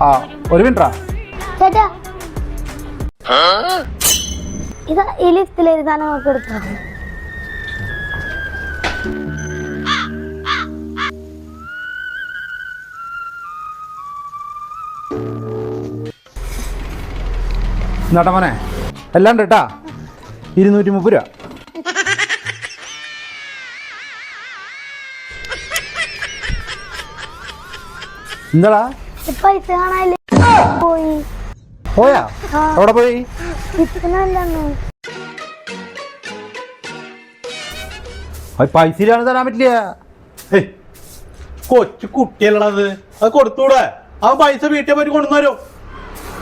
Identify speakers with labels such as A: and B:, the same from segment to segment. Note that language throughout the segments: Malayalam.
A: ആ ഒരു മിനിറ്റാ
B: ചേട്ടാ ഇതാ ഈ ലിസ്റ്റിലെ സാധനം നമുക്ക് എടുക്കാം.
A: എന്നാട്ടാ മോനെ എല്ലാം ഉണ്ട് കേട്ടാ 230 രൂപ. എന്താടാ
B: പൈസ കാണാല്ലേ പോയി
A: പോയാ എവിടെ പോയി? പൈസ ഇല്ലാതെ തരാൻ പറ്റില്ല.
C: കൊച്ചു കുട്ടിയല്ലത്, അത് കൊടുത്തൂടെ? അവൻ പൈസ വീട്ടിൽ പോയി കൊണ്ടുവന്നോ.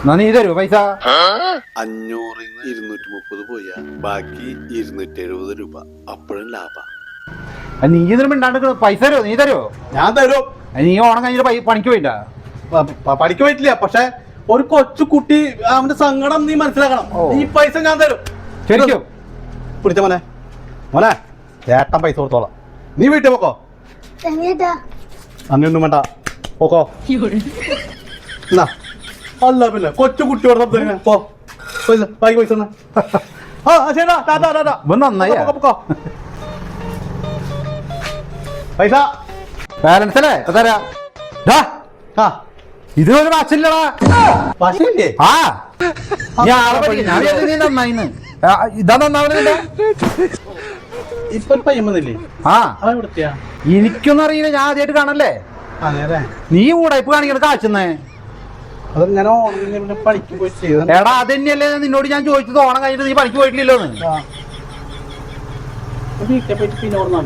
A: എന്നാ നീ തരുമോ പൈസ?
D: 500-ന്ന് 230 പോയാ ബാക്കി 270 രൂപ. അപ്പോഴും ലാഭ.
A: നീ ഇതിന് മിണ്ടാണ്ട് പൈസ തരുമോ? നീ തരുമോ?
C: ഞാൻ തരും.
A: നീ ഓണം കഴിഞ്ഞിട്ട് പണിക്ക് പോയില്ല?
C: പണിക്ക് പോയിട്ടില്ല, പക്ഷെ ഒരു കൊച്ചു കുട്ടി അവന്റെ സങ്കടം നീ മനസ്സിലാക്കണം. ഈ പൈസ ഞാൻ തരും.
A: ശരിക്കും
C: പിടിച്ച മോനെ, മോനെ ചേട്ടൻ പൈസ കൊടുത്തോളാം. നീ വീട്ടിൽ പോക്കോ. അങ്ങനെയൊന്നും വേണ്ട, പോക്കോ. എന്നാ അല്ല പിന്നെ കൊച്ചു കുട്ടിയോട് പോ പൈസ ബാക്കി പൈസ
A: നന്നായി
C: പൈസ
A: ബാലൻസ് അല്ലേ തരാ. ഇത് ഒരു വാച്ചില്ലടാ.
C: പശയില്ലേ?
A: ആ ഞാൻ നന്നായിന്ന്. ഇതാ നന്നാവുന്നില്ല.
C: ഇപ്പൊ പയ്യമ്മന്നില്ലേ?
A: ആ
C: എവിടത്തെയാ
A: എനിക്കൊന്നും അറിയില്ല, ഞാൻ ആദ്യമായിട്ട് കാണല്ലേ.
C: അതെ,
A: നീ ഉടായ്പ കാണിക്കണ കാച്ചുന്നേ.
C: അത് ഞാൻ ഓണം പണിക്ക് പോയി ചെയ്ത.
A: എടാ അതന്നെയല്ലേ നിന്നോട് ഞാൻ ചോദിച്ചത്, ഓണം കഴിഞ്ഞിട്ട് നീ പണിക്ക് പോയിട്ടില്ലല്ലോന്ന്.
C: വീട്ടിൽ പോയിട്ട് പിന്നെ ഓർമ്മ